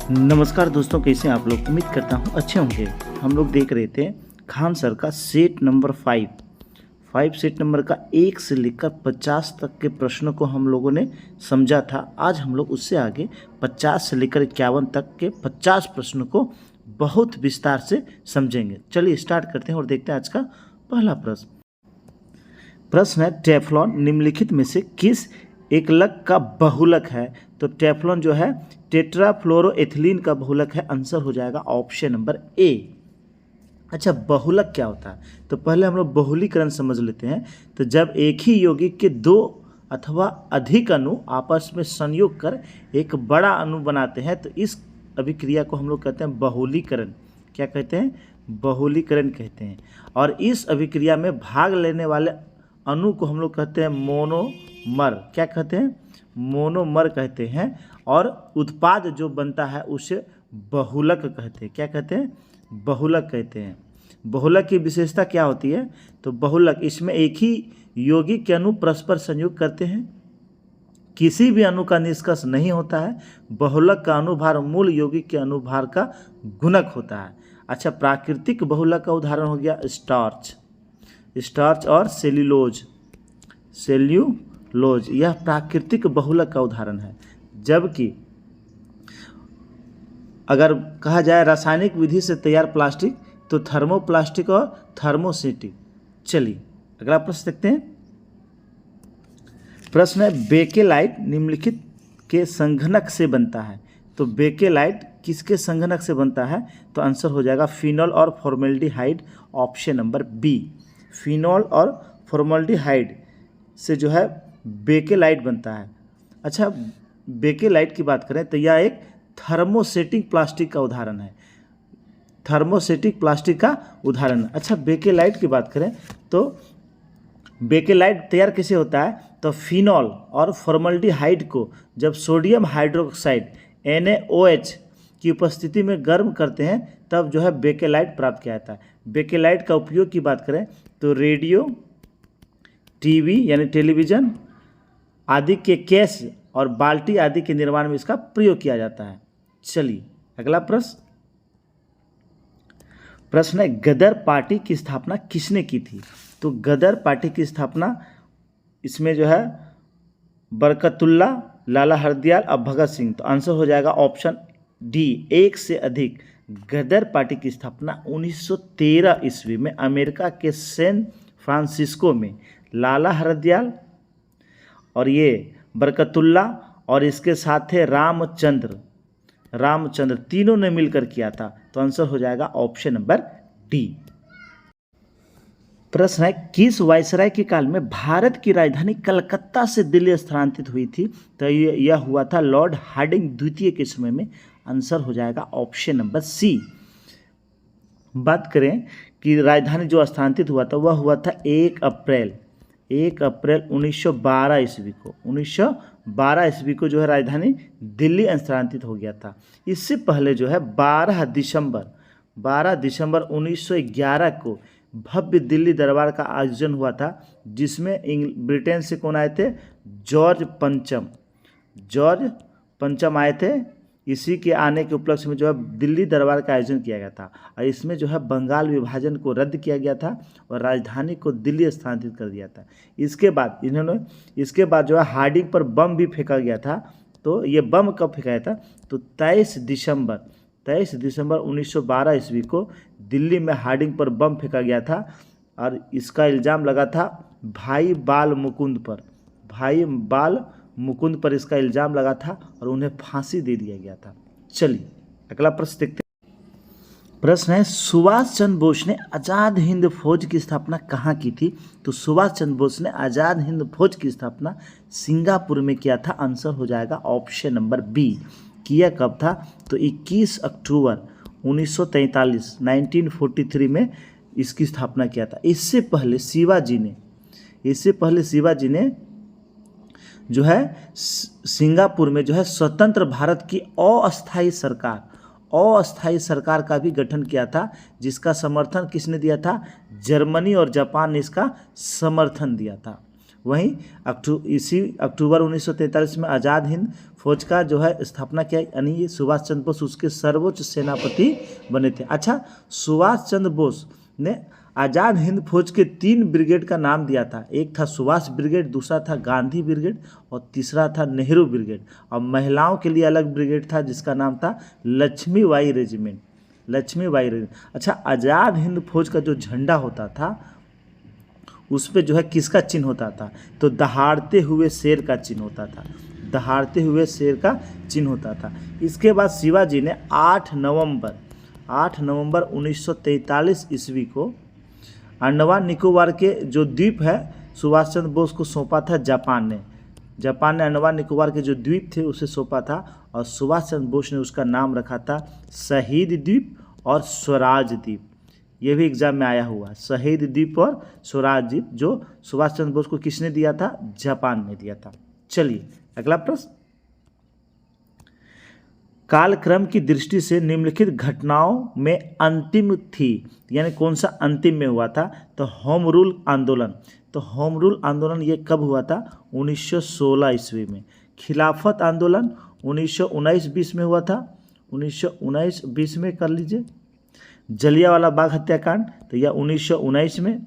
नमस्कार दोस्तों, कैसे हैं आप लोग। उम्मीद करता हूँ अच्छे होंगे। हम लोग देख रहे थे खान सर का सेट नंबर 5 सेट नंबर का 1 से लेकर 50 तक के प्रश्नों को हम लोगों ने समझा था। आज हम लोग उससे आगे 50 से लेकर 51 तक के 50 प्रश्नों को बहुत विस्तार से समझेंगे। चलिए स्टार्ट करते हैं और देखते हैं आज का पहला प्रश्न है, टेफ्लॉन निम्नलिखित में से किस एकलक का बहुलक है। तो टेफ्लॉन जो है टेट्राफ्लोरोएथिलीन का बहुलक है। आंसर हो जाएगा ऑप्शन नंबर ए। अच्छा, बहुलक क्या होता है? तो पहले हम लोग बहुलीकरण समझ लेते हैं। तो जब एक ही यौगिक के दो अथवा अधिक अणु आपस में संयोग कर एक बड़ा अणु बनाते हैं तो इस अभिक्रिया को हम लोग कहते हैं बहुलीकरण। क्या कहते हैं? बहुलीकरण कहते हैं। और इस अभिक्रिया में भाग लेने वाले अणु को हम लोग कहते हैं मोनोमर। क्या कहते हैं? मोनोमर कहते हैं। और उत्पाद जो बनता है उसे बहुलक कहते हैं। क्या कहते हैं? बहुलक कहते हैं। बहुलक की विशेषता क्या होती है? तो बहुलक, इसमें एक ही यौगिक के अणु परस्पर संयोग करते हैं, किसी भी अणु का निष्कर्ष नहीं होता है। बहुलक का अनुभार मूल यौगिक के अनुभार का गुणक होता है। अच्छा, प्राकृतिक बहुलक का उदाहरण हो गया स्टार्च और सेल्यूलोज, यह प्राकृतिक बहुलक का उदाहरण है। जबकि अगर कहा जाए रासायनिक विधि से तैयार प्लास्टिक तो थर्मोप्लास्टिक और थर्मोसिटिक। चलिए अगला प्रश्न देखते हैं। प्रश्न है, बेकेलाइट निम्नलिखित के संघनक से बनता है। तो बेकेलाइट किसके संघनक से बनता है? तो आंसर हो जाएगा फिनॉल और formaldehyde, option number B. Phenol और फॉर्मेल्डिहाइड से जो है बेकेलाइट बनता है। अच्छा, बेकेलाइट की बात करें तो यह एक थर्मोसेटिक प्लास्टिक का उदाहरण है। थर्मोसेटिक प्लास्टिक का उदाहरण है। अच्छा, बेकेलाइट की बात करें तो बेकेलाइट तैयार कैसे होता है? तो फिनॉल और फॉर्मल्डिहाइड को जब सोडियम हाइड्रोक्साइड NaOH की उपस्थिति में गर्म करते हैं तब जो है बेकेलाइट प्राप्त किया जाता है। बेकेलाइट का उपयोग की बात करें तो रेडियो, टीवी यानी टेलीविज़न आदि के केस और बाल्टी आदि के निर्माण में इसका प्रयोग किया जाता है। चलिए अगला प्रश्न है, गदर पार्टी की स्थापना किसने की थी? तो गदर पार्टी की स्थापना इसमें जो है बरकतुल्ला, लाला हरदयाल और भगत सिंह। तो आंसर हो जाएगा ऑप्शन डी, एक से अधिक। गदर पार्टी की स्थापना 1913 ईस्वी में अमेरिका के सैन फ्रांसिस्को में लाला हरदयाल और ये बरकतुल्ला और इसके साथ थे रामचंद्र तीनों ने मिलकर किया था। तो आंसर हो जाएगा ऑप्शन नंबर डी। प्रश्न है, किस वायसराय के काल में भारत की राजधानी कलकत्ता से दिल्ली स्थानांतरित हुई थी? तो यह हुआ था लॉर्ड हार्डिंग द्वितीय के समय में। आंसर हो जाएगा ऑप्शन नंबर सी। बात करें कि राजधानी जो स्थानांतरित हुआ था वह हुआ था 1 अप्रैल 1912 ईस्वी को। 1912 ईस्वी को जो है राजधानी दिल्ली स्थानांतरित हो गया था। इससे पहले जो है 12 दिसंबर 1911 को भव्य दिल्ली दरबार का आयोजन हुआ था, जिसमें ब्रिटेन से कौन आए थे? जॉर्ज पंचम आए थे। इसी के आने के उपलक्ष्य में जो है दिल्ली दरबार का आयोजन किया गया था और इसमें जो है बंगाल विभाजन को रद्द किया गया था और राजधानी को दिल्ली स्थानांतरित कर दिया था। इसके बाद जो है हार्डिंग पर बम भी फेंका गया था। तो ये बम कब फेंका गया था? तो 23 दिसंबर 1912 ईस्वी को दिल्ली में हार्डिंग पर बम फेंका गया था और इसका इल्ज़ाम लगा था भाई बाल मुकुंद पर इसका इल्ज़ाम लगा था और उन्हें फांसी दे दिया गया था। चलिए अगला प्रश्न देखते हैं। प्रश्न है, सुभाष चंद्र बोस ने आज़ाद हिंद फौज की स्थापना कहाँ की थी? तो सुभाष चंद्र बोस ने आज़ाद हिंद फौज की स्थापना सिंगापुर में किया था। आंसर हो जाएगा ऑप्शन नंबर बी। किया कब था? तो 21 अक्टूबर 1943 में इसकी स्थापना किया था। इससे पहले शिवाजी ने जो है सिंगापुर में जो है स्वतंत्र भारत की अस्थायी सरकार का भी गठन किया था, जिसका समर्थन किसने दिया था? जर्मनी और जापान ने इसका समर्थन दिया था। वहीं इसी अक्टूबर 1943 में आज़ाद हिंद फौज का जो है स्थापना किया, यानी ये सुभाष चंद्र बोस उसके सर्वोच्च सेनापति बने थे। अच्छा, सुभाष चंद्र बोस ने आज़ाद हिंद फौज के 3 ब्रिगेड का नाम दिया था। एक था सुभाष ब्रिगेड, दूसरा था गांधी ब्रिगेड और तीसरा था नेहरू ब्रिगेड। और महिलाओं के लिए अलग ब्रिगेड था जिसका नाम था लक्ष्मीबाई रेजिमेंट, लक्ष्मीबाई रेजिमेंट। अच्छा, आज़ाद हिंद फौज का जो झंडा होता था उस पर जो है किसका चिन्ह होता था? तो दहाड़ते हुए शेर का चिन्ह होता था, दहाड़ते हुए शेर का चिन्ह होता था। इसके बाद शिवाजी ने 8 नवंबर 1943 ईस्वी को अंडमान निकोबार के जो द्वीप है सुभाष चंद्र बोस को सौंपा था जापान ने अंडमान निकोबार के जो द्वीप थे उसे सौंपा था और सुभाष चंद्र बोस ने उसका नाम रखा था शहीद द्वीप और स्वराज द्वीप। ये भी एग्जाम में आया हुआ, शहीद द्वीप और स्वराज द्वीप, जो सुभाष चंद्र बोस को किसने दिया था? जापान ने दिया था। चलिए अगला प्रश्न, कालक्रम की दृष्टि से निम्नलिखित घटनाओं में अंतिम थी, यानी कौन सा अंतिम में हुआ था? तो होम रूल आंदोलन। तो होम रूल आंदोलन ये कब हुआ था? 1916 ईस्वी में। खिलाफत आंदोलन 1919-20 में हुआ था, 1919-20 में कर लीजिए। जलियांवाला बाग हत्याकांड तो यह 1919 में,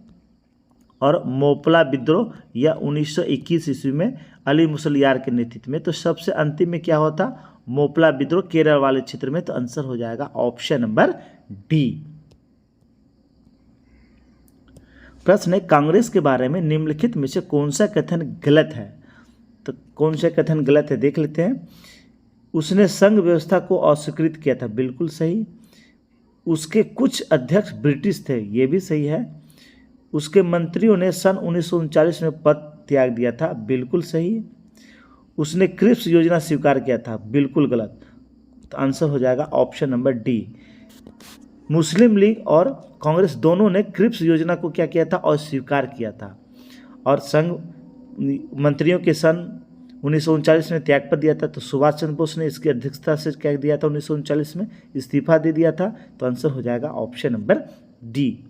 और मोपला विद्रोह यह 1921 ईस्वी में अली मुसलियार के नेतृत्व में। तो सबसे अंतिम में क्या होता? मोपला विद्रोह केरल वाले क्षेत्र में। तो आंसर हो जाएगा ऑप्शन नंबर डी। प्रश्न है, कांग्रेस के बारे में निम्नलिखित में से कौन सा कथन गलत है? तो कौन सा कथन गलत है देख लेते हैं। उसने संघ व्यवस्था को अस्वीकृत किया था, बिल्कुल सही। उसके कुछ अध्यक्ष ब्रिटिश थे, ये भी सही है। उसके मंत्रियों ने सन 1939 में पद त्याग दिया था, बिल्कुल सही। उसने क्रिप्स योजना स्वीकार किया था, बिल्कुल गलत। तो आंसर हो जाएगा ऑप्शन नंबर डी। मुस्लिम लीग और कांग्रेस दोनों ने क्रिप्स योजना को क्या किया था? अस्वीकार किया था। और संघ मंत्रियों के सन 1939 में त्यागपत्र दिया था। तो सुभाष चंद्र बोस ने इसकी अध्यक्षता से क्या दिया था? 1939 में इस्तीफा दे दिया था। तो आंसर हो जाएगा ऑप्शन नंबर डी।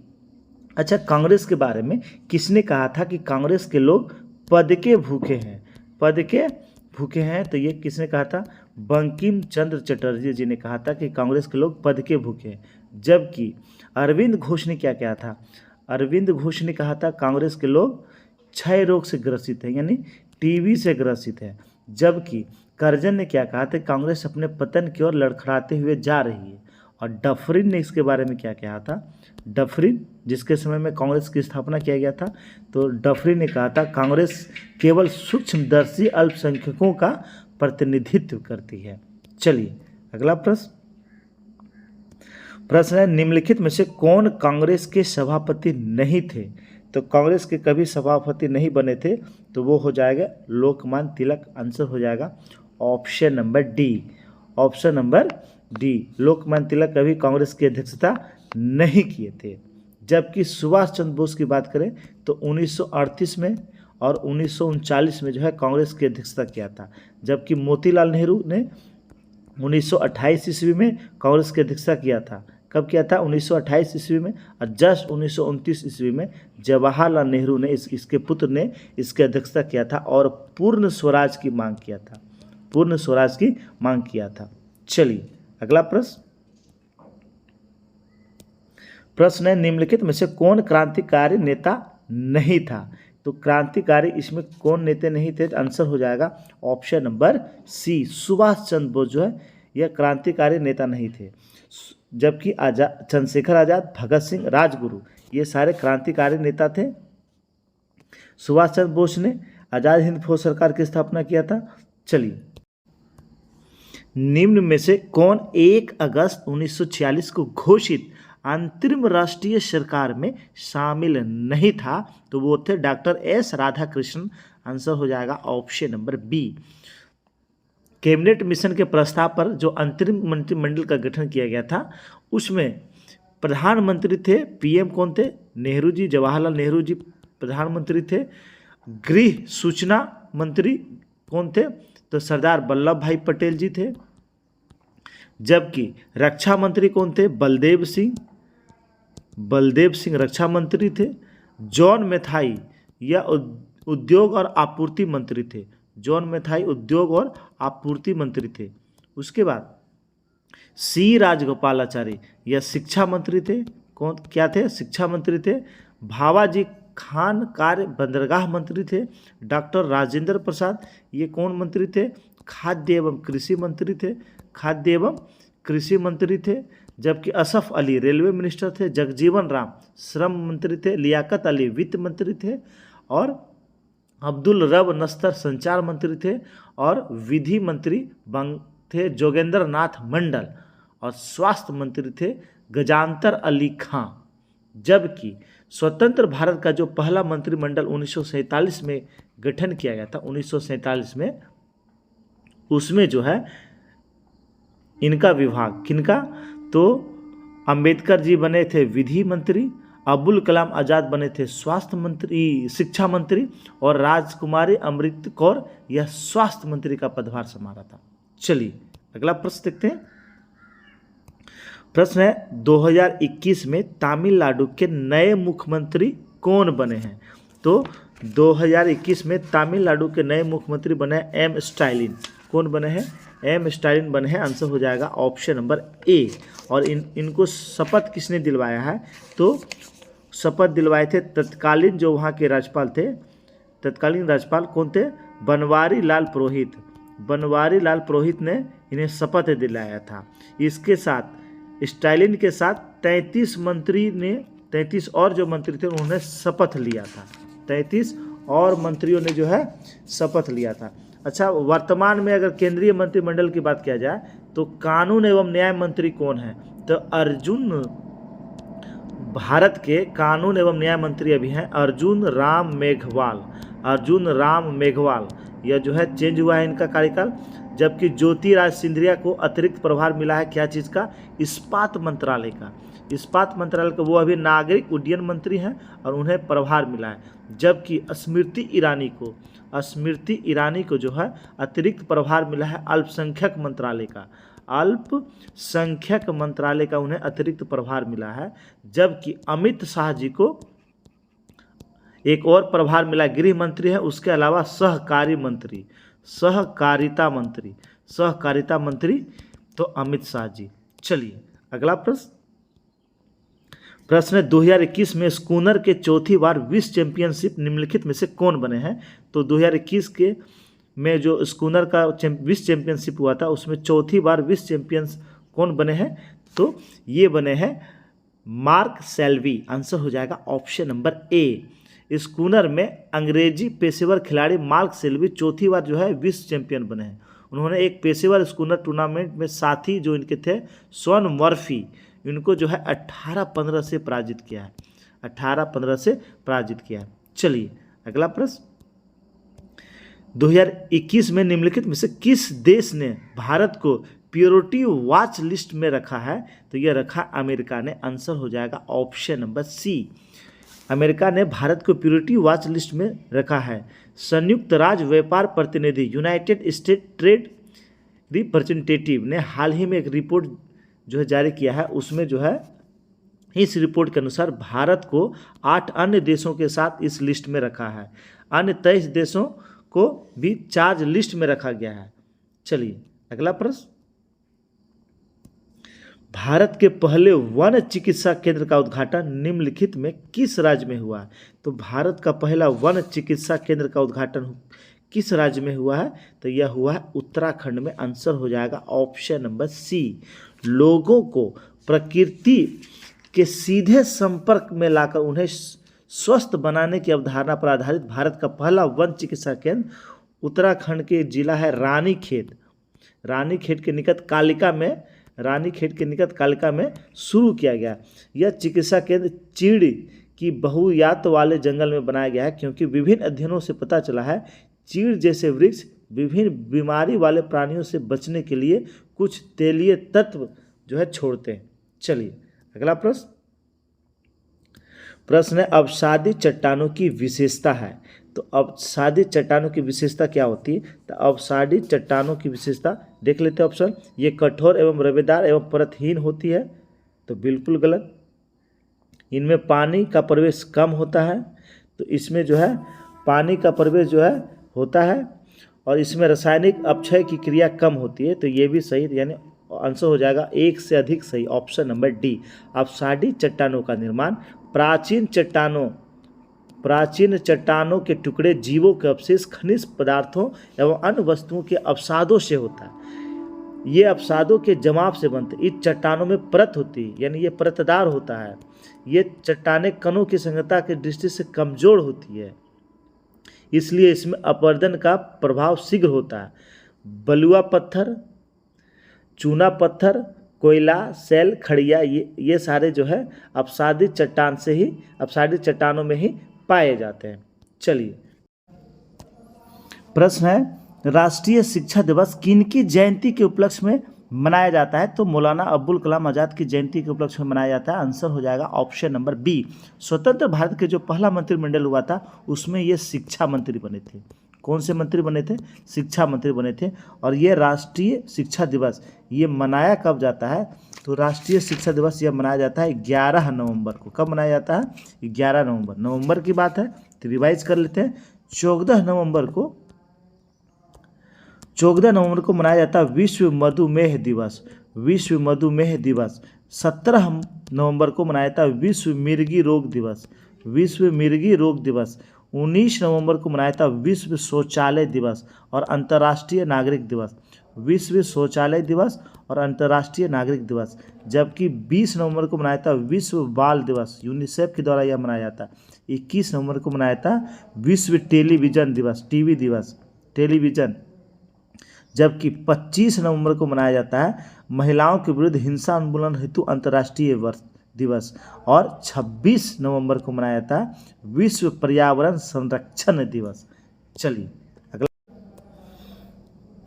अच्छा, कांग्रेस के बारे में किसने कहा था कि कांग्रेस के लोग पद के भूखे हैं? पद के भूखे हैं, तो ये किसने कहा था? बंकिम चंद्र चटर्जी जी ने कहा था कि कांग्रेस के लोग पद के भूखे हैं। जबकि अरविंद घोष ने क्या कहा था? अरविंद घोष ने कहा था कांग्रेस के लोग क्षय रोग से ग्रसित हैं, यानी टीबी से ग्रसित है। जबकि करजन ने क्या कहा था? कांग्रेस अपने पतन की ओर लड़खड़ाते हुए जा रही है। और डफरिन ने इसके बारे में क्या कहा था? डफरिन, जिसके समय में कांग्रेस की स्थापना किया गया था, तो डफरिन ने कहा था कांग्रेस केवल सूक्ष्मदर्शी अल्पसंख्यकों का प्रतिनिधित्व करती है। चलिए अगला प्रश्न है, निम्नलिखित में से कौन कांग्रेस के सभापति नहीं थे? तो कांग्रेस के कभी सभापति नहीं बने थे, तो वो हो जाएगा लोकमान्य तिलक। आंसर हो जाएगा option number D. Option number D, Lokmanya Tilak कभी कांग्रेस की अध्यक्षता नहीं किए थे। जबकि सुभाष चंद्र बोस की बात करें तो 1938 में और 1939 में जो है कांग्रेस की अध्यक्षता किया था। जबकि मोतीलाल नेहरू ने 1928 ईस्वी में कांग्रेस की अध्यक्षता किया था। कब किया था? 1928 ईस्वी में। और जस्ट 1929 ईस्वी में जवाहरलाल नेहरू ने इसके पुत्र ने इसकी अध्यक्षता किया था और पूर्ण स्वराज की मांग किया था, पूर्ण स्वराज की मांग किया था। चलिए अगला प्रश्न है, निम्नलिखित में से कौन क्रांतिकारी नेता नहीं था? तो क्रांतिकारी इसमें कौन नेता नहीं थे? आंसर हो जाएगा ऑप्शन नंबर सी, सुभाष चंद्र बोस जो है यह क्रांतिकारी नेता नहीं थे। जबकि चंद्रशेखर आजाद, भगत सिंह, राजगुरु ये सारे क्रांतिकारी नेता थे। सुभाष चंद्र बोस ने आज़ाद हिंद फौज सरकार की स्थापना किया था। चलिए, निम्न में से कौन 1 अगस्त 1946 को घोषित अंतरिम राष्ट्रीय सरकार में शामिल नहीं था? तो वो थे डॉक्टर एस राधाकृष्णन। आंसर हो जाएगा option number B. Cabinet mission के प्रस्ताव पर जो अंतरिम मंत्रिमंडल का गठन किया गया था उसमें प्रधानमंत्री थे, पीएम कौन थे? नेहरू जी, जवाहरलाल नेहरू जी प्रधानमंत्री थे। गृह सूचना मंत्री कौन थे? तो सरदार वल्लभ भाई पटेल जी थे। जबकि रक्षा मंत्री कौन थे? बलदेव सिंह रक्षा मंत्री थे। जॉन मैथाई या उद्योग और आपूर्ति मंत्री थे। जॉन मैथाई उद्योग और आपूर्ति मंत्री थे। उसके बाद सी राजगोपालाचारी यह शिक्षा मंत्री थे। कौन क्या थे? शिक्षा मंत्री थे। भावाजी खान कार्य बंदरगाह मंत्री थे। डॉक्टर राजेंद्र प्रसाद ये कौन मंत्री थे? खाद्य एवं कृषि मंत्री थे। खाद्य एवं कृषि मंत्री थे। जबकि असफ अली रेलवे मिनिस्टर थे। जगजीवन राम श्रम मंत्री थे। लियाकत अली वित्त मंत्री थे। और अब्दुल रब नस्तर संचार मंत्री थे। और विधि मंत्री थे जोगेंद्र नाथ मंडल। और स्वास्थ्य मंत्री थे गजांतर अली खां। जबकि स्वतंत्र भारत का जो पहला मंत्रिमंडल 1947 में गठन किया गया था, 1947 में, उसमें जो है इनका विभाग किनका? तो अंबेडकर जी बने थे विधि मंत्री, अबुल कलाम आज़ाद बने थे स्वास्थ्य मंत्री, शिक्षा मंत्री, और राजकुमारी अमृत कौर यह स्वास्थ्य मंत्री का पदभार संभाला था। चलिए अगला प्रश्न देखते हैं। प्रश्न है 2021 में तमिलनाडु के नए मुख्यमंत्री कौन बने हैं? तो 2021 में तमिलनाडु के नए मुख्यमंत्री बने एम स्टालिन। कौन बने हैं? एम स्टालिन बने हैं। आंसर हो जाएगा ऑप्शन नंबर ए। और इनको शपथ किसने दिलवाया है? तो शपथ दिलवाए थे तत्कालीन जो वहाँ के राज्यपाल थे। तत्कालीन राज्यपाल कौन थे? बनवारी लाल पुरोहित। बनवारी लाल पुरोहित ने इन्हें शपथ दिलाया था। इसके साथ स्टालिन के साथ 33 मंत्री ने 33 और जो मंत्री थे उन्होंने शपथ लिया था। 33 और मंत्रियों ने जो है शपथ लिया था। अच्छा, वर्तमान में अगर केंद्रीय मंत्रिमंडल की बात किया जाए तो कानून एवं न्याय मंत्री कौन है? तो अर्जुन, भारत के कानून एवं न्याय मंत्री अभी हैं अर्जुन राम मेघवाल। अर्जुन राम मेघवाल यह जो है चेंज हुआ है इनका कार्यकाल। जबकि ज्योतिराज सिंधिया को अतिरिक्त प्रभार मिला है क्या चीज़ का? इस्पात मंत्रालय का। इस्पात मंत्रालय का वो अभी नागरिक उड्डयन मंत्री हैं और उन्हें प्रभार मिला है। जबकि स्मृति ईरानी को जो है अतिरिक्त प्रभार मिला है अल्पसंख्यक मंत्रालय का। अल्पसंख्यक मंत्रालय का उन्हें अतिरिक्त प्रभार मिला है। जबकि अमित शाह जी को एक और प्रभार मिला, गृह मंत्री है, उसके अलावा सहकारिता मंत्री तो अमित शाह जी। चलिए अगला प्रश्न है 2021 में स्कूनर के चौथी बार विश्व चैंपियनशिप निम्नलिखित में से कौन बने हैं? तो 2021 के में जो स्कूनर का विश्व चैंपियनशिप हुआ था उसमें चौथी बार विश्व चैंपियंस कौन बने हैं? तो ये बने हैं मार्क सेल्वी। आंसर हो जाएगा ऑप्शन नंबर ए। स्कूनर में अंग्रेजी पेशेवर खिलाड़ी मार्क सेल्वी चौथी बार जो है विश्व चैंपियन बने हैं। उन्होंने एक पेशेवर स्कूनर टूर्नामेंट में साथी जो इनके थे शॉन मर्फी, इनको जो है 18-15 से पराजित किया है। 18-15 से पराजित किया है। चलिए अगला प्रश्न 2021 में निम्नलिखित में से किस देश ने भारत को प्योरिटी वॉच लिस्ट में रखा है? तो यह रखा अमेरिका ने। आंसर हो जाएगा ऑप्शन नंबर सी। अमेरिका ने भारत को प्योरिटी वॉच लिस्ट में रखा है। संयुक्त राज्य व्यापार प्रतिनिधि यूनाइटेड स्टेट ट्रेड रिप्रेजेंटेटिव ने हाल ही में एक रिपोर्ट जो है जारी किया है। उसमें जो है इस रिपोर्ट के अनुसार भारत को 8 अन्य देशों के साथ इस लिस्ट में रखा है। अन्य 23 देशों को भी चार्ज लिस्ट में रखा गया है। चलिए अगला प्रश्न, भारत के पहले वन चिकित्सा केंद्र का उद्घाटन निम्नलिखित में किस राज्य में हुआ है? तो भारत का पहला वन चिकित्सा केंद्र का उद्घाटन किस राज्य में हुआ है? तो यह हुआ है उत्तराखंड में। आंसर हो जाएगा ऑप्शन नंबर सी। लोगों को प्रकृति के सीधे संपर्क में लाकर उन्हें स्वस्थ बनाने की अवधारणा पर आधारित भारत का पहला वन चिकित्सा केंद्र उत्तराखंड के जिला है रानीखेत के निकट कालिका में शुरू किया गया। यह चिकित्सा केंद्र चीड़ की बहुयात वाले जंगल में बनाया गया है, क्योंकि विभिन्न अध्ययनों से पता चला है चीड़ जैसे वृक्ष विभिन्न बीमारी वाले प्राणियों से बचने के लिए कुछ तेलीय तत्व जो है छोड़ते हैं। चलिए अगला प्रश्न है अवसादी चट्टानों की विशेषता है। तो अवसादी चट्टानों की विशेषता क्या होती है? तो अवसादी चट्टानों की विशेषता देख लेते हैं ऑप्शन। ये कठोर एवं रवेदार एवं परतहीन होती है, तो बिल्कुल गलत। इनमें पानी का प्रवेश कम होता है, तो इसमें जो है पानी का प्रवेश जो है होता है और इसमें रासायनिक अपक्षय की क्रिया कम होती है, तो ये भी सही, यानी आंसर हो जाएगा एक से अधिक सही, ऑप्शन नंबर डी। अपसारी चट्टानों का निर्माण प्राचीन चट्टानों के टुकड़े, जीवों के अवशेष, खनिज पदार्थों एवं अन्य वस्तुओं के अवसादों से होता है। ये अवसादों के जमाव से बनते। इस चट्टानों में परत होती है, यानी ये परतदार होता है। ये चट्टानें कणों की संगतता की दृष्टि से कमजोर होती है, इसलिए इसमें अपरदन का प्रभाव शीघ्र होता है। बलुआ पत्थर, चूना पत्थर, कोयला, सेल, खड़िया, ये सारे जो है अपसादित चट्टानों में ही पाए जाते हैं। चलिए, प्रश्न है, राष्ट्रीय शिक्षा दिवस किनकी जयंती के उपलक्ष्य में मनाया जाता है? तो मौलाना अब्दुल कलाम आज़ाद की जयंती के उपलक्ष्य में मनाया जाता है। आंसर हो जाएगा ऑप्शन नंबर बी। स्वतंत्र भारत के जो पहला मंत्रिमंडल हुआ था उसमें ये शिक्षा मंत्री बने थे। कौन से मंत्री बने थे? शिक्षा मंत्री बने थे। और ये राष्ट्रीय शिक्षा दिवस ये मनाया कब जाता है? तो राष्ट्रीय शिक्षा दिवस यह मनाया जाता है 11 नवंबर को। कब मनाया जाता है? 11 नवंबर की बात है, तो रिवाइज कर लेते हैं। 14 नवंबर को मनाया जाता है विश्व मधुमेह दिवस। 17 नवंबर को मनाया जाता है विश्व मिर्गी रोग दिवस। 19 नवंबर को मनाया जाता है विश्व शौचालय दिवस और अंतर्राष्ट्रीय नागरिक दिवस। विश्व शौचालय दिवस और अंतर्राष्ट्रीय नागरिक दिवस। जबकि 20 नवंबर को मनाया जाता है विश्व बाल दिवस, यूनिसेफ के द्वारा यह मनाया जाता है। 21 नवंबर को मनाया जाता है विश्व टेलीविजन दिवस, टेलीविजन। जबकि 25 नवंबर को मनाया जाता है महिलाओं के विरुद्ध हिंसा उन्मूलन हेतु अंतर्राष्ट्रीय दिवस। और 26 नवंबर को मनाया जाता है विश्व पर्यावरण संरक्षण दिवस। चलिए, अगला,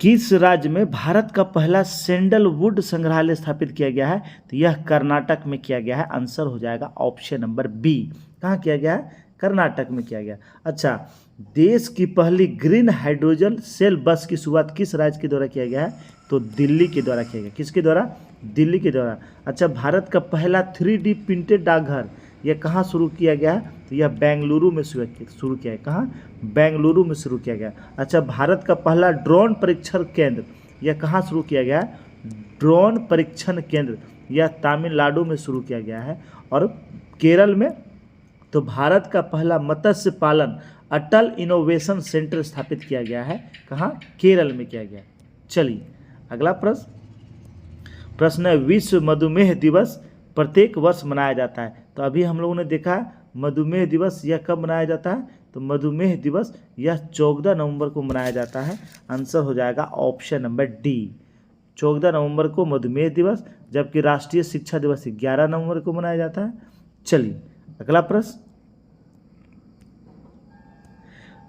किस राज्य में भारत का पहला सैंडलवुड संग्रहालय स्थापित किया गया है? तो यह कर्नाटक में किया गया है। आंसर हो जाएगा ऑप्शन नंबर बी। कहाँ किया गया है? कर्नाटक में किया गया। अच्छा, देश की पहली ग्रीन हाइड्रोजन सेल बस की शुरुआत किस राज्य के द्वारा किया गया है? तो दिल्ली के द्वारा किया गया। किसके द्वारा? दिल्ली के द्वारा। अच्छा, भारत का पहला 3D प्रिंटेड डाकघर यह कहाँ शुरू किया गया है? तो यह बेंगलुरु में शुरू किया है। कहाँ? बेंगलुरु में शुरू किया गया। अच्छा, भारत का पहला ड्रोन परीक्षण केंद्र यह कहाँ शुरू किया गया है? ड्रोन परीक्षण केंद्र यह तमिलनाडु में शुरू किया गया है। और केरल में तो भारत का पहला मत्स्य पालन अटल इनोवेशन सेंटर स्थापित किया गया है। कहाँ? केरल में किया गया। चलिए, अगला प्रश्न है, विश्व मधुमेह दिवस प्रत्येक वर्ष मनाया जाता है। तो अभी हम लोगों ने देखा मधुमेह दिवस यह कब मनाया जाता है? तो मधुमेह दिवस यह 14 नवंबर को मनाया जाता है। आंसर हो जाएगा ऑप्शन नंबर डी। 14 नवंबर को मधुमेह दिवस, जबकि राष्ट्रीय शिक्षा दिवस 11 नवंबर को मनाया जाता है। चलिए, अगला प्रश्न,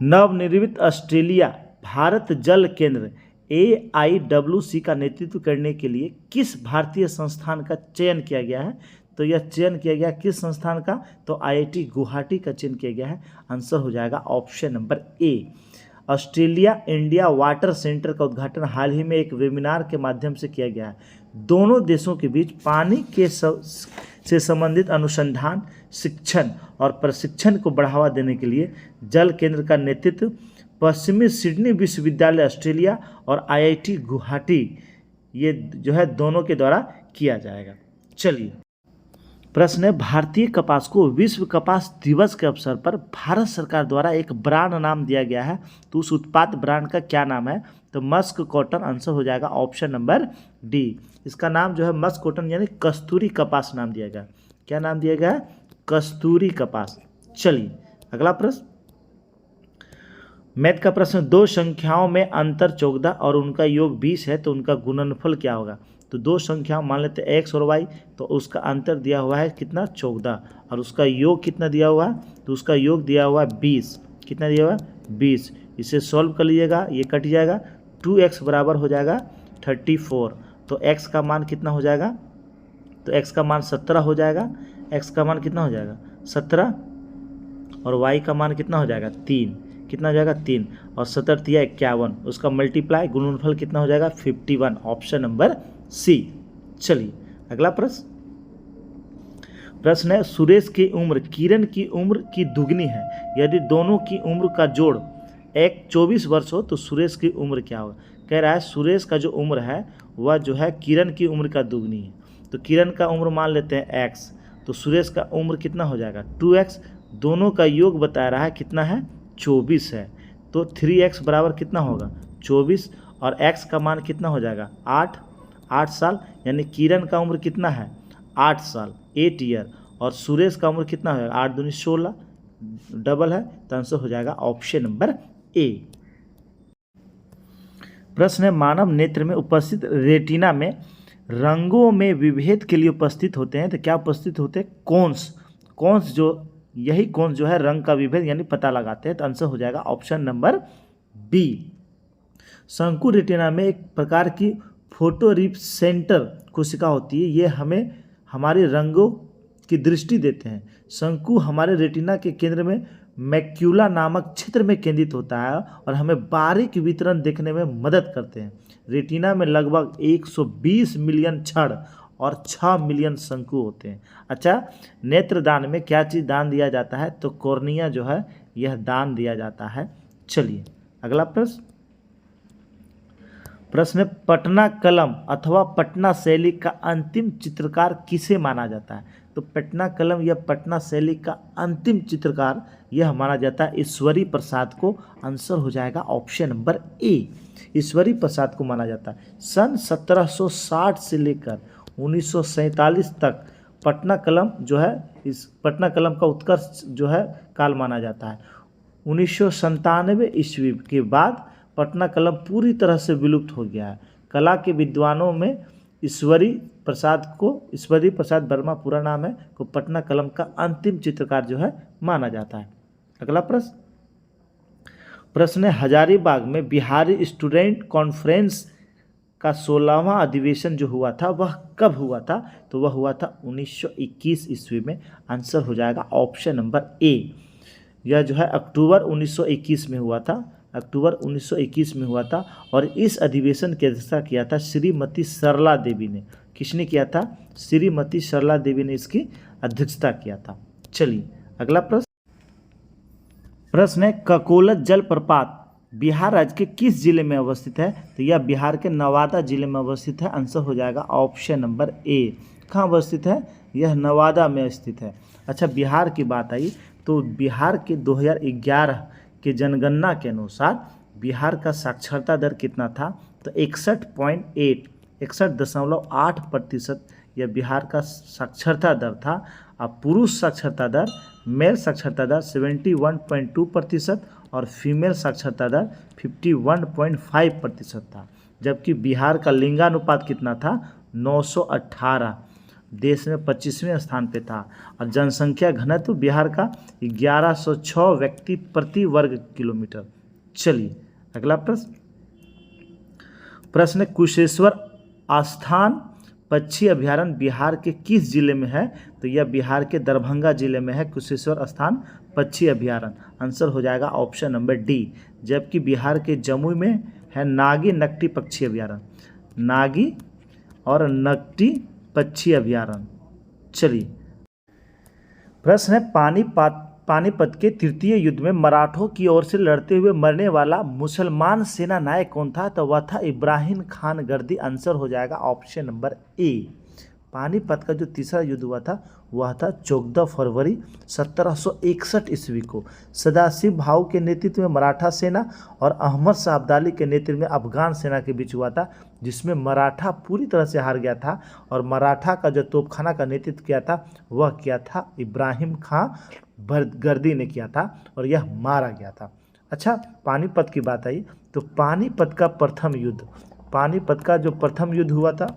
नवनिर्मित ऑस्ट्रेलिया भारत जल केंद्र AIWC का नेतृत्व करने के लिए किस भारतीय संस्थान का चयन किया गया है? तो यह चयन किया गया किस संस्थान का? तो IIT गुवाहाटी का चयन किया गया है। आंसर हो जाएगा option number A. Australia India water centre का उद्घाटन हाल ही में एक वेबिनार के माध्यम से किया गया है। दोनों देशों के बीच पानी के से संबंधित अनुसंधान, शिक्षण और प्रशिक्षण को बढ़ावा देने के लिए जल केंद्र का नेतृत्व पश्चिमी सिडनी विश्वविद्यालय ऑस्ट्रेलिया और IIT गुवाहाटी ये जो है दोनों के द्वारा किया जाएगा। चलिए, प्रश्न है, भारतीय कपास को विश्व कपास दिवस के अवसर पर भारत सरकार द्वारा एक ब्रांड नाम दिया गया है। तो उस उत्पाद ब्रांड का क्या नाम है? तो मस्क कॉटन। आंसर हो जाएगा ऑप्शन नंबर डी। इसका नाम जो है मस्क कॉटन यानी कस्तूरी कपास नाम दिया गया। क्या नाम दिया गया है? कस्तूरी कपास। चलिए, अगला प्रश्न, मैथ का प्रश्न, दो संख्याओं में अंतर 14 और उनका योग 20 है, तो उनका गुणनफल क्या होगा? तो दो संख्याओं मान लेते हैं x और y, तो उसका अंतर दिया हुआ है कितना? 14, और उसका योग कितना दिया हुआ है? तो उसका योग दिया हुआ है 20। कितना दिया हुआ है? 20। इसे सॉल्व कर लीजिएगा, ये कट जाएगा, 2x बराबर हो जाएगा 34। तो x का मान कितना हो जाएगा? तो x का मान 17 हो जाएगा। x का मान कितना हो जाएगा? 17। और y का मान कितना हो जाएगा? 3। कितना हो जाएगा? 3। और 17 या 51, उसका मल्टीप्लाई गुणनफल कितना हो जाएगा? 51। Option number C. चलिए, अगला प्रश्न, प्रश्न है सुरेश की उम्र किरण की उम्र की दुगनी है, यदि दोनों की उम्र का जोड़ एक 24 वर्ष हो तो सुरेश की उम्र क्या होगा। कह रहा है सुरेश का जो उम्र है वह जो है किरण की उम्र का दुगनी है, तो किरण का उम्र मान लेते हैं x, तो सुरेश का उम्र कितना हो जाएगा 2x। दोनों का योग बता रहा है कितना है 24 है, तो 3x बराबर कितना होगा 24, और x का मान कितना हो जाएगा 8 साल, यानी किरण का उम्र कितना है 8 साल 8 ईयर, और सुरेश का उम्र कितना होगा 8 दूनी 16 डबल है, तो आंसर हो जाएगा ऑप्शन नंबर ए। प्रश्न है मानव नेत्र में उपस्थित रेटिना में रंगों में विभेद के लिए उपस्थित होते हैं, तो क्या उपस्थित होते हैं कोन्स जो यही कोन्स जो है रंग का विभेद यानी पता लगाते हैं, तो आंसर हो जाएगा ऑप्शन नंबर बी। शंकु रेटिना में एक प्रकार की फोटो रिसेप्टर कोशिका होती है, ये हमें हमारे रंगों की दृष्टि देते हैं। शंकु हमारे रेटिना के केंद्र में मैक्यूला नामक क्षेत्र में केंद्रित होता है और हमें बारीक वितरण देखने में मदद करते हैं। रेटिना में लगभग 120 मिलियन छड़ और 6 मिलियन शंकु होते हैं। अच्छा, नेत्रदान में क्या चीज़ दान दिया जाता है, तो कॉर्निया जो है यह दान दिया जाता है। चलिए अगला प्रश्न है पटना कलम अथवा पटना शैली का अंतिम चित्रकार किसे माना जाता है, तो पटना कलम या पटना शैली का अंतिम चित्रकार यह माना जाता है ईश्वरी प्रसाद को। आंसर हो जाएगा option number A, Ishwari Prasad को माना जाता है। सन 1760 से लेकर 1947 तक पटना कलम जो है इस पटना कलम का उत्कर्ष जो है काल माना जाता है। 1997 ईस्वी के बाद पटना कलम पूरी तरह से विलुप्त हो गया है। कला के विद्वानों में ईश्वरी प्रसाद वर्मा पूरा नाम है, को पटना कलम का अंतिम चित्रकार जो है माना जाता है। अगला प्रश्न है हजारीबाग में बिहारी स्टूडेंट कॉन्फ्रेंस का 16वां अधिवेशन जो हुआ था वह कब हुआ था, तो वह हुआ था 1921 ईस्वी में। आंसर हो जाएगा ऑप्शन नंबर ए, यह जो है अक्टूबर 1921 में हुआ था, अक्टूबर 1921 में हुआ था। और इस अधिवेशन की अध्यक्षता किया था श्रीमती सरला देवी ने। किसने किया था, श्रीमती सरला देवी ने इसकी अध्यक्षता किया था। चलिए अगला प्रश्न है ककोलत जलप्रपात बिहार राज्य के किस जिले में अवस्थित है, तो यह बिहार के नवादा जिले में अवस्थित है। आंसर हो जाएगा ऑप्शन नंबर ए। कहाँ अवस्थित है, यह नवादा में स्थित है। अच्छा, बिहार की बात आई तो बिहार के 2011 के जनगणना के अनुसार बिहार का साक्षरता दर कितना था, तो 61.8% यह बिहार का साक्षरता दर था। अब पुरुष साक्षरता दर मेल साक्षरता दर 71.2% और फीमेल साक्षरता दर 51.5% था। जबकि बिहार का लिंगानुपात कितना था 918, देश में 25वें स्थान पे था। और जनसंख्या घनत्व बिहार का 1106 व्यक्ति प्रति वर्ग किलोमीटर। चलिए अगला प्रश्न कुशेश्वर आस्थान पक्षी अभ्यारण्य बिहार के किस जिले में है, तो यह बिहार के दरभंगा जिले में है कुशेश्वर स्थान पक्षी अभ्यारण्य। आंसर हो जाएगा ऑप्शन नंबर डी। जबकि बिहार के जमुई में है नागी नकटी पक्षी अभ्यारण्य, नागी और नकटी पक्षी अभ्यारण्य। चलिए प्रश्न है पानीपत के तृतीय युद्ध में मराठों की ओर से लड़ते हुए मरने वाला मुसलमान सेना नायक कौन था, तो वह था इब्राहिम खान गर्दी। आंसर हो जाएगा ऑप्शन नंबर ए। पानीपत का जो तीसरा युद्ध हुआ था वह था 14 फरवरी 1761 ईस्वी को। सदाशिव भाऊ के नेतृत्व में मराठा सेना और अहमद शाह अब्दाली के नेतृत्व में अफगान सेना के बीच हुआ था, जिसमें मराठा पूरी तरह से हार गया था। और मराठा का जो तोपखाना का नेतृत्व किया था वह किया था इब्राहिम खान गर्दी ने किया था और यह मारा गया था। अच्छा, पानीपत की बात आई तो पानीपत का जो प्रथम युद्ध हुआ था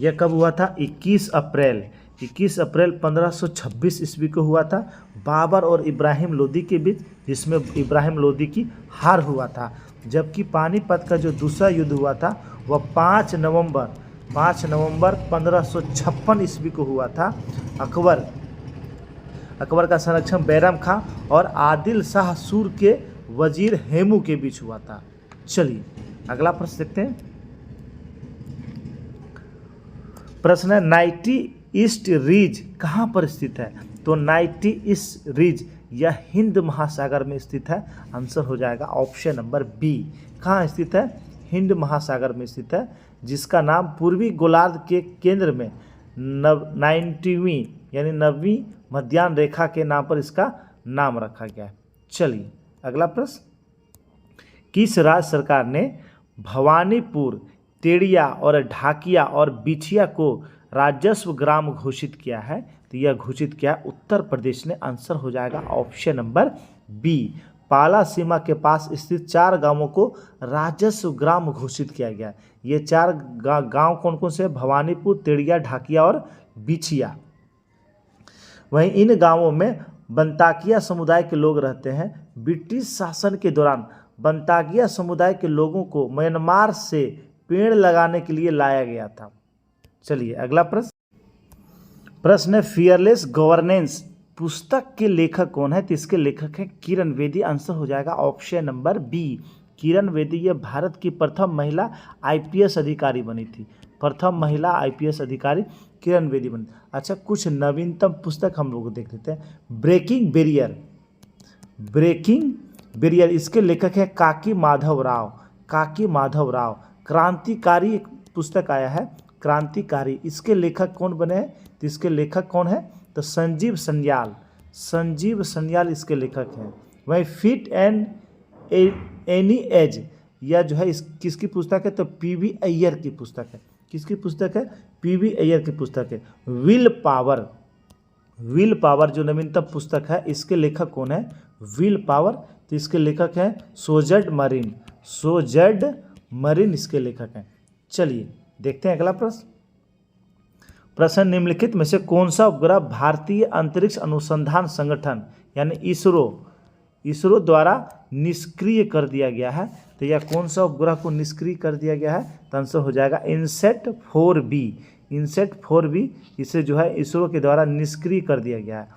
यह कब हुआ था 21 अप्रैल 1526 ईस्वी को हुआ था, बाबर और इब्राहिम लोदी के बीच, जिसमें इब्राहिम लोदी की हार हुआ था। जबकि पानीपत का जो दूसरा युद्ध हुआ था वह 5 नवंबर 1556 ईस्वी को हुआ था। अकबर का संरक्षण बैरम खां और आदिल शाह सूर के वजीर हेमू के बीच हुआ था। चलिए अगला प्रश्न देखते हैं। प्रश्न है ईस्ट रिज कहाँ पर स्थित है? तो नाइटी ईस्ट रिज यह हिंद महासागर में स्थित है। आंसर हो जाएगा ऑप्शन नंबर बी। कहाँ स्थित है? हिंद महासागर में स्थित है, जिसका नाम पूर्वी गोलार्ध के केंद्र में 90वीं यानी 9वीं मध्याह्न रेखा के नाम पर इसका नाम रखा गया है। चलिए अगला प्रश्न, किस राज्य सरकार ने भवानीपुर, तेड़िया और ढाकिया और बिछिया को राजस्व ग्राम घोषित किया है? तो यह घोषित किया उत्तर प्रदेश ने। आंसर हो जाएगा ऑप्शन नंबर बी। पाला सीमा के पास स्थित 4 गांवों को राजस्व ग्राम घोषित किया गया। ये 4 गांव कौन कौन से? भवानीपुर, तेड़िया, ढाकिया और बिछिया। वहीं इन गांवों में बनताकिया समुदाय के लोग रहते हैं। ब्रिटिश शासन के दौरान बनताकिया समुदाय के लोगों को म्यांमार से पेड़ लगाने के लिए लाया गया था। चलिए अगला प्रश्न है, फियरलेस गवर्नेंस पुस्तक के लेखक कौन है? तो इसके लेखक है किरण बेदी। आंसर हो जाएगा option number B. Kiran Bedi ये भारत की प्रथम महिला आईपीएस अधिकारी बनी थी। प्रथम महिला आईपीएस अधिकारी किरण बेदी बनी। अच्छा, कुछ नवीनतम पुस्तक हम लोग देख लेते हैं। ब्रेकिंग बैरियर इसके लेखक है काकी माधव राव। क्रांतिकारी एक पुस्तक आया है, क्रांतिकारी, इसके लेखक कौन बने हैं? तो इसके लेखक कौन है? तो संजीव सन्याल इसके लेखक हैं। वहीं फिट एंड एनी एज यह जो है किसकी पुस्तक है? तो पीवी अय्यर की पुस्तक है। किसकी पुस्तक है? पीवी अय्यर की पुस्तक है। विल पावर जो नवीनतम पुस्तक है, इसके लेखक कौन है? विल पावर, तो इसके लेखक हैं सोजर्ड मरीन इसके लेखक हैं। चलिए देखते हैं अगला प्रश्न, निम्नलिखित में से कौन सा उपग्रह भारतीय अंतरिक्ष अनुसंधान संगठन यानी इसरो द्वारा निष्क्रिय कर दिया गया है? तो यह कौन सा उपग्रह को निष्क्रिय कर दिया गया है? तो आंसर हो जाएगा इनसेट 4B। इसे जो है इसरो के द्वारा निष्क्रिय कर दिया गया है।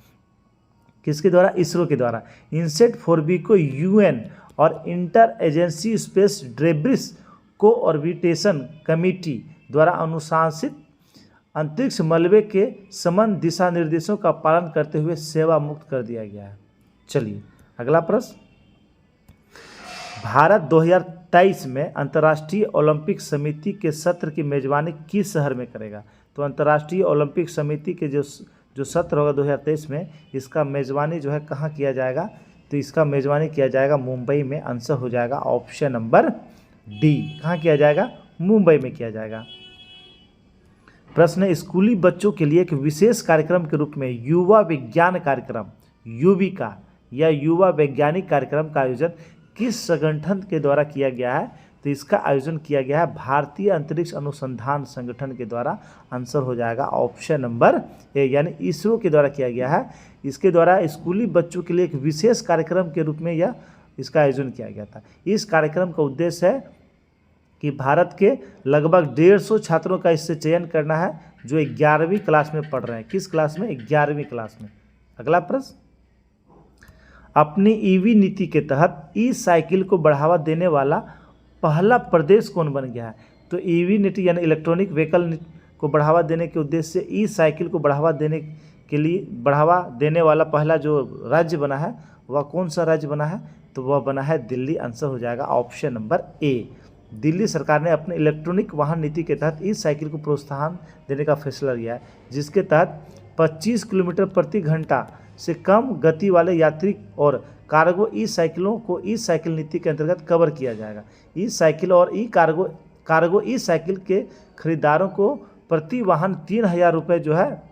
किसके द्वारा? इसरो के द्वारा। इनसेट 4B को यूएन और inter agency space debris coordination committee द्वारा अनुशासित अंतरिक्ष मलबे के संबंध दिशा निर्देशों का पालन करते हुए सेवा मुक्त कर दिया गया है। चलिए अगला प्रश्न, भारत 2023 में अंतर्राष्ट्रीय ओलंपिक समिति के सत्र की मेजबानी किस शहर में करेगा? तो अंतर्राष्ट्रीय ओलंपिक समिति के जो सत्र होगा 2023 में, इसका मेजबानी जो है कहाँ किया जाएगा? तो इसका मेजबानी किया जाएगा मुंबई में। आंसर हो जाएगा ऑप्शन नंबर डी। कहाँ किया जाएगा? मुंबई में किया जाएगा। प्रश्न, स्कूली बच्चों के लिए एक विशेष कार्यक्रम के रूप में युवा विज्ञान कार्यक्रम युविका या युवा वैज्ञानिक कार्यक्रम का आयोजन किस संगठन के द्वारा किया गया है? तो इसका आयोजन किया गया है भारतीय अंतरिक्ष अनुसंधान संगठन के द्वारा। आंसर हो जाएगा ऑप्शन नंबर ए यानी इसरो के द्वारा किया गया है। इसके द्वारा स्कूली बच्चों के लिए एक विशेष कार्यक्रम के रूप में यह इसका आयोजन किया गया था। इस कार्यक्रम का उद्देश्य है कि भारत के लगभग 150 छात्रों का इससे चयन करना है जो 11वीं क्लास में पढ़ रहे हैं। किस क्लास में? 11वीं क्लास में। अगला प्रश्न, अपनी ईवी नीति के तहत ई साइकिल को बढ़ावा देने वाला पहला प्रदेश कौन बन गया है? तो ईवी नीति यानी इलेक्ट्रॉनिक व्हीकल को बढ़ावा देने के उद्देश्य से ई साइकिल को बढ़ावा देने वाला पहला जो राज्य बना है वह कौन सा राज्य बना है? तो वह बना है दिल्ली। आंसर हो जाएगा ऑप्शन नंबर ए। दिल्ली सरकार ने अपने इलेक्ट्रॉनिक वाहन नीति के तहत ई साइकिल को प्रोत्साहन देने का फैसला लिया है, जिसके तहत 25 किलोमीटर प्रति घंटा से कम गति वाले यात्री और कार्गो ई साइकिलों को ई साइकिल नीति के अंतर्गत कवर किया जाएगा। ई साइकिल और ई कार्गो ई साइकिल के खरीदारों को प्रति वाहन 3,000 रुपये जो है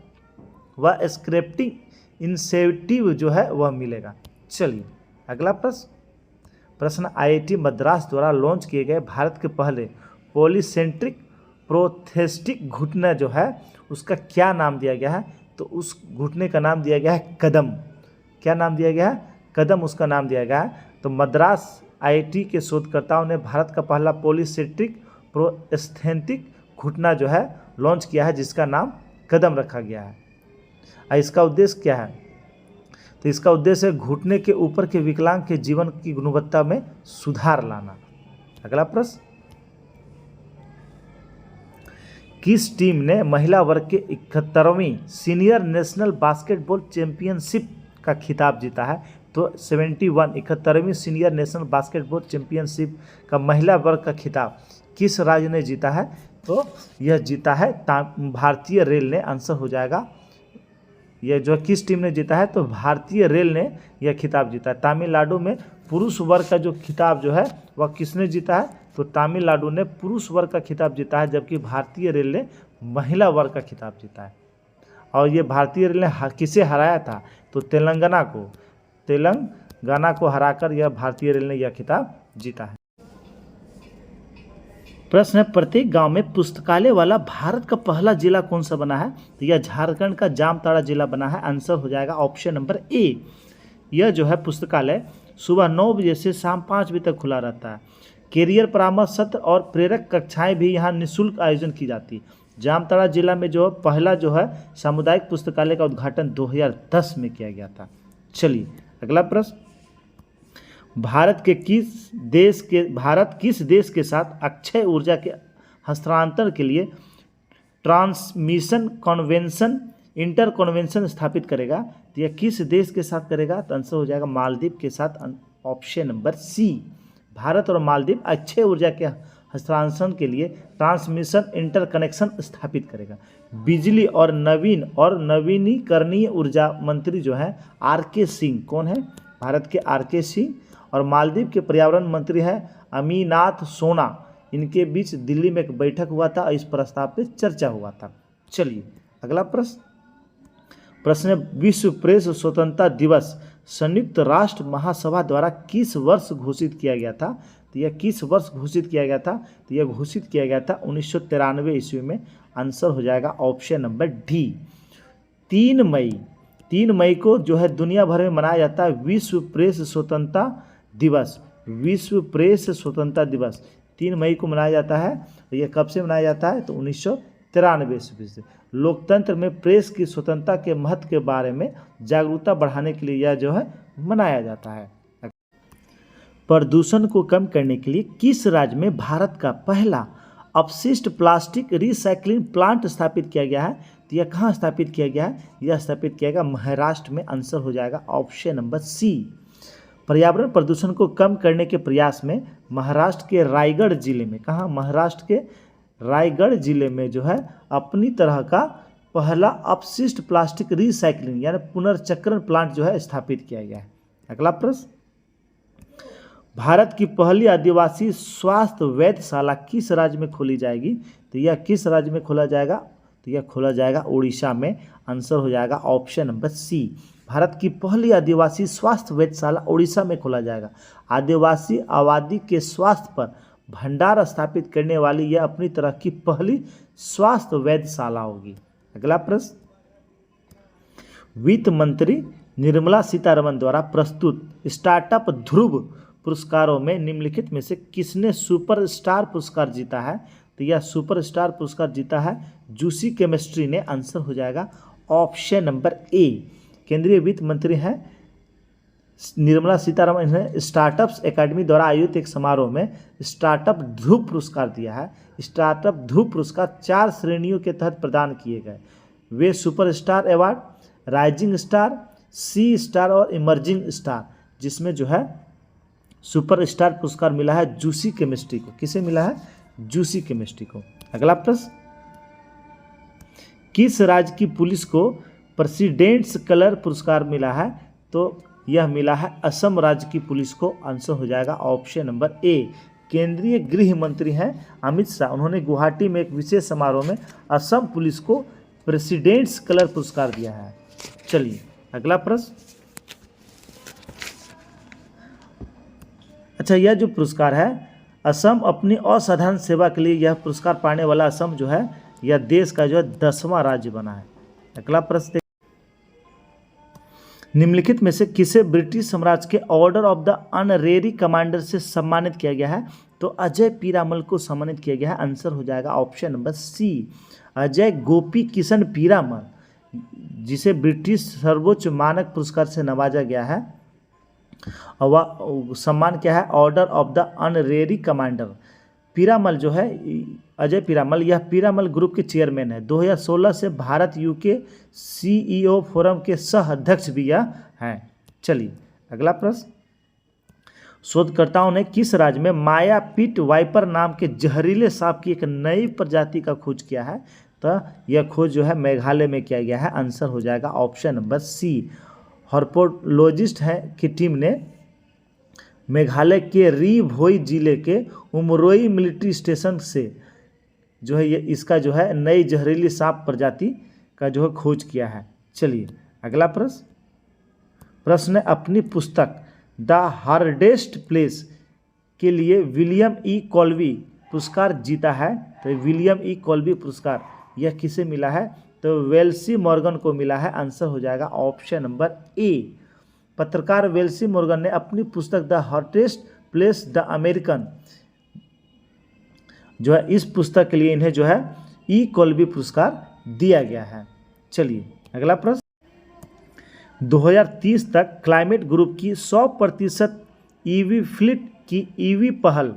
वह स्क्रैपिंग इंसेंटिव जो है वह मिलेगा। चलिए अगला प्रश्न, आईआईटी मद्रास द्वारा लॉन्च किए गए भारत के पहले पॉलीसेंट्रिक प्रोस्थेटिक घुटना जो है उसका क्या नाम दिया गया है? तो उस घुटने का नाम दिया गया है कदम। क्या नाम दिया गया है? कदम उसका नाम दिया गया है। तो मद्रास आईआईटी के शोधकर्ताओं ने भारत का पहला पॉलीसेंट्रिक प्रोस्थेटिक घुटना जो है लॉन्च किया है, जिसका नाम कदम रखा गया है। इसका उद्देश्य क्या है? तो इसका उद्देश्य है घुटने के ऊपर के विकलांग के जीवन की गुणवत्ता में सुधार लाना। अगला प्रश्न, किस टीम ने महिला वर्ग के 71वीं सीनियर नेशनल बास्केटबॉल चैंपियनशिप का खिताब जीता है? तो 71वीं सीनियर नेशनल बास्केटबॉल चैंपियनशिप का महिला वर्ग का खिताब किस राज्य ने जीता है? तो यह जीता है भारतीय रेल ने। आंसर हो जाएगा यह जो किस टीम ने जीता है, तो भारतीय रेल ने यह खिताब जीता है। तमिलनाडु में पुरुष वर्ग का जो खिताब जो है वह किसने जीता है? तो तमिलनाडु ने पुरुष वर्ग का खिताब जीता है, जबकि भारतीय रेल ने महिला वर्ग का खिताब जीता है। और ये भारतीय रेल ने किसे हराया था? तो तेलंगाना को हराकर यह भारतीय रेल ने यह खिताब जीता है। प्रश्न है, प्रत्येक गांव में पुस्तकालय वाला भारत का पहला जिला कौन सा बना है? तो यह झारखंड का जामताड़ा जिला बना है। आंसर हो जाएगा ऑप्शन नंबर ए। यह जो है पुस्तकालय सुबह 9 बजे से शाम 5 बजे तक खुला रहता है। कैरियर परामर्श सत्र और प्रेरक कक्षाएं भी यहाँ निःशुल्क आयोजन की जाती है। जामताड़ा जिला में जो पहला जो है सामुदायिक पुस्तकालय का उद्घाटन 2010 में किया गया था। चलिए अगला प्रश्न, भारत किस देश के साथ अक्षय ऊर्जा के हस्तांतरण के लिए ट्रांसमिशन कन्वेंशन इंटर कन्वेंशन स्थापित करेगा? तो यह किस देश के साथ करेगा? तो आंसर हो जाएगा मालदीव के साथ। ऑप्शन नंबर सी। भारत और मालदीव अक्षय ऊर्जा के हस्तांतरण के लिए ट्रांसमिशन इंटरकनेक्शन स्थापित करेगा। बिजली और नवीनीकरणीय ऊर्जा मंत्री जो है आर.के. सिंह, कौन है? भारत के आर.के. सिंह। और मालदीव के पर्यावरण मंत्री हैं अमीनाथ सोना। इनके बीच दिल्ली में एक बैठक हुआ था और इस प्रस्ताव पर चर्चा हुआ था। चलिए अगला प्रश्न है, विश्व प्रेस स्वतंत्रता दिवस संयुक्त राष्ट्र महासभा द्वारा किस वर्ष घोषित किया गया था? तो यह किस वर्ष घोषित किया गया था? तो यह घोषित किया गया था 1993 ईस्वी में। आंसर हो जाएगा ऑप्शन नंबर डी। 3 मई को जो है दुनिया भर में मनाया जाता है विश्व प्रेस स्वतंत्रता दिवस। विश्व प्रेस स्वतंत्रता दिवस 3 मई को मनाया जाता है। यह कब से मनाया जाता है? तो 1993 ईस्वी से। लोकतंत्र में प्रेस की स्वतंत्रता के महत्व के बारे में जागरूकता बढ़ाने के लिए यह जो है मनाया जाता है। प्रदूषण को कम करने के लिए किस राज्य में भारत का पहला अपशिष्ट प्लास्टिक रिसाइक्लिंग प्लांट स्थापित किया गया है? तो यह कहाँ स्थापित किया गया है? यह स्थापित किया गया महाराष्ट्र में। आंसर हो जाएगा ऑप्शन नंबर सी। पर्यावरण प्रदूषण को कम करने के प्रयास में महाराष्ट्र के रायगढ़ जिले में, कहाँ? महाराष्ट्र के रायगढ़ जिले में जो है अपनी तरह का पहला अपशिष्ट प्लास्टिक रिसाइक्लिंग यानी पुनर्चक्रण प्लांट जो है स्थापित किया गया है। अगला प्रश्न, भारत की पहली आदिवासी स्वास्थ्य वैधशाला किस राज्य में खोली जाएगी? तो यह किस राज्य में खोला जाएगा? तो यह खोला जाएगा उड़ीसा में। आंसर हो जाएगा ऑप्शन नंबर सी। भारत की पहली आदिवासी स्वास्थ्य वैधशाला उड़ीसा में खोला जाएगा। आदिवासी आबादी के स्वास्थ्य पर भंडार स्थापित करने वाली यह अपनी तरह की पहली स्वास्थ्य वैधशाला होगी। अगला प्रश्न, वित्त मंत्री निर्मला सीतारमण द्वारा प्रस्तुत स्टार्टअप ध्रुव पुरस्कारों में निम्नलिखित में से किसने सुपर स्टार पुरस्कार जीता है? तो यह सुपर स्टार पुरस्कार जीता है जूसी केमिस्ट्री ने। आंसर हो जाएगा ऑप्शन नंबर ए। केंद्रीय वित्त मंत्री हैं निर्मला सीतारमण ने स्टार्टअप्स एकेडमी द्वारा आयोजित एक समारोह में स्टार्टअप ध्रुव पुरस्कार दिया है। स्टार्टअप ध्रुव पुरस्कार 4 श्रेणियों के तहत प्रदान किए गए। वे super star award, rising star, sea star और इमर्जिंग स्टार, जिसमें जो है सुपर स्टार पुरस्कार मिला है जूसी केमिस्ट्री को। किसे मिला है? जूसी केमिस्ट्री को। अगला प्रश्न, किस राज्य की पुलिस को प्रेसिडेंट्स कलर पुरस्कार मिला है? तो यह मिला है असम राज्य की पुलिस को। आंसर हो जाएगा ऑप्शन नंबर ए। केंद्रीय गृह मंत्री हैं अमित शाह। उन्होंने गुवाहाटी में एक विशेष समारोह में असम पुलिस को प्रेसिडेंट्स कलर पुरस्कार दिया है। चलिए अगला प्रश्न, अच्छा यह जो पुरस्कार है असम अपनी असाधारण सेवा के लिए यह पुरस्कार पाने वाला असम जो है यह देश का जो है 10वां राज्य बना है। अगला प्रश्न, निम्नलिखित में से किसे ब्रिटिश साम्राज्य के order of the honorary commander से सम्मानित किया गया है? तो अजय पीरामल को सम्मानित किया गया है। आंसर हो जाएगा ऑप्शन नंबर सी। अजय गोपी किशन पीरामल, जिसे ब्रिटिश सर्वोच्च मानक पुरस्कार से नवाजा गया है। और वह सम्मान क्या है? Order of the honorary commander. Piramal जो है, अजय पीरामल, यह पीरामल ग्रुप के चेयरमैन है। 2016 से भारत यूके CEO फोरम के सह अध्यक्ष भी यह हैं। चलिए अगला प्रश्न, शोधकर्ताओं ने किस राज्य में माया पिट वाइपर नाम के जहरीले सांप की एक नई प्रजाति का खोज किया है? तो यह खोज जो है मेघालय में किया गया है। आंसर हो जाएगा ऑप्शन नंबर सी। हॉर्पोलॉजिस्ट है की टीम ने मेघालय के री भोई जिले के उमरोई मिलिट्री स्टेशन से जो है ये इसका जो है नई जहरीली सांप प्रजाति का जो है खोज किया है। चलिए अगला प्रश्न है, अपनी पुस्तक द हार्डेस्ट प्लेस के लिए विलियम ई कॉल्बी पुरस्कार जीता है। तो विलियम ई कॉल्बी पुरस्कार यह किसे मिला है? तो वेल्सी मॉर्गन को मिला है। आंसर हो जाएगा ऑप्शन नंबर ए। पत्रकार वेल्सी मॉर्गन ने अपनी पुस्तक the hardest place the American जो है इस पुस्तक के लिए इन्हें जो है ई कॉल्बी पुरस्कार दिया गया है। चलिए अगला प्रश्न, 2030 तक क्लाइमेट ग्रुप की 100% EV फ्लीट की EV पहल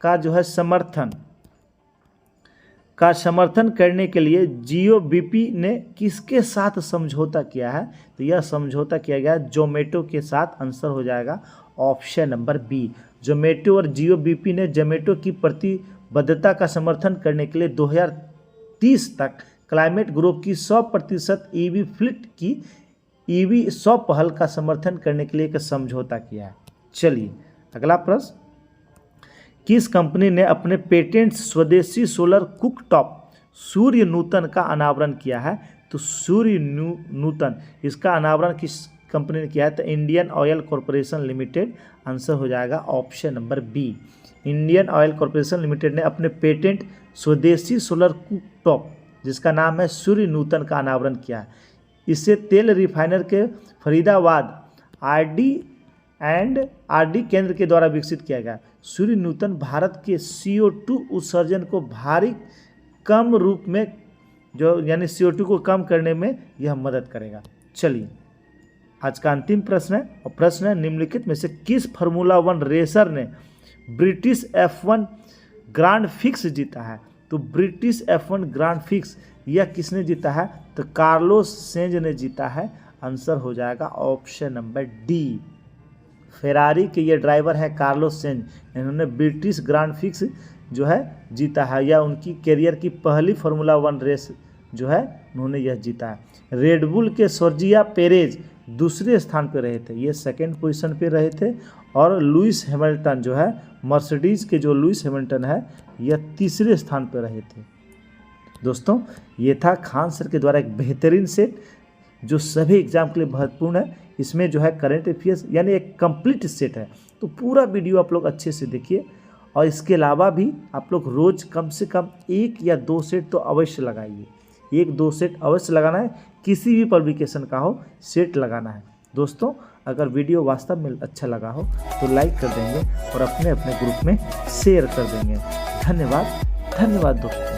का जो है समर्थन करने के लिए GOBP ने किसके साथ समझौता किया है? तो यह समझौता किया गया जोमेटो के साथ। आंसर हो जाएगा ऑप्शन नंबर बी। जोमेटो और GOBP ने जोमेटो की प्रतिबद्धता का समर्थन करने के लिए 2030 तक क्लाइमेट ग्रुप की 100% EV फ्लीट की EV 100 पहल का समर्थन करने के लिए एक समझौता किया है। चलिए अगला प्रश्न, किस कंपनी ने अपने पेटेंट स्वदेशी सोलर कुकटॉप सूर्य नूतन का अनावरण किया है? तो सूर्य नूतन इसका अनावरण किस कंपनी ने किया है? तो Indian Oil Corporation Limited. Answer हो जाएगा option number B. Indian Oil Corporation Limited ने अपने पेटेंट स्वदेशी सोलर कुकटॉप जिसका नाम है सूर्य नूतन का अनावरण किया है। इसे तेल रिफाइनर के फरीदाबाद RD केंद्र के द्वारा विकसित किया गया। सूर्य नूतन भारत के CO2 उत्सर्जन को भारी कम रूप में जो यानी CO2 को कम करने में यह मदद करेगा। चलिए आज का अंतिम प्रश्न है, और प्रश्न है, निम्नलिखित में से किस फार्मूला 1 रेसर ने ब्रिटिश F1 ग्रांड फिक्स जीता है? तो ब्रिटिश F1 ग्रांड फिक्स यह किसने जीता है? तो कार्लोस सेंज ने जीता है। आंसर हो जाएगा ऑप्शन नंबर डी। फेरारी के ये ड्राइवर है कार्लोस सेंज, इन्होंने ब्रिटिश ग्रांड फिक्स जो है जीता है, या उनकी कैरियर की पहली फार्मूला 1 रेस जो है उन्होंने यह जीता है। रेडबुल के सर्जियो पेरेज दूसरे स्थान पर रहे थे, ये सेकंड पोजीशन पे रहे थे, और लुइस हैमिल्टन जो है मर्सिडीज के जो लुइस हैमिल्टन है यह तीसरे स्थान पर रहे थे। दोस्तों ये था खान सर के द्वारा एक बेहतरीन सेट जो सभी एग्जाम के लिए महत्वपूर्ण है। इसमें जो है करंट अफेयर्स यानी एक कंप्लीट सेट है, तो पूरा वीडियो आप लोग अच्छे से देखिए। और इसके अलावा भी आप लोग रोज़ कम से कम 1 या 2 सेट तो अवश्य लगाइए। 1-2 सेट अवश्य लगाना है, किसी भी पब्लिकेशन का हो सेट लगाना है। दोस्तों अगर वीडियो वास्तव में अच्छा लगा हो तो लाइक कर देंगे और अपने अपने ग्रुप में शेयर कर देंगे। धन्यवाद दोस्तों।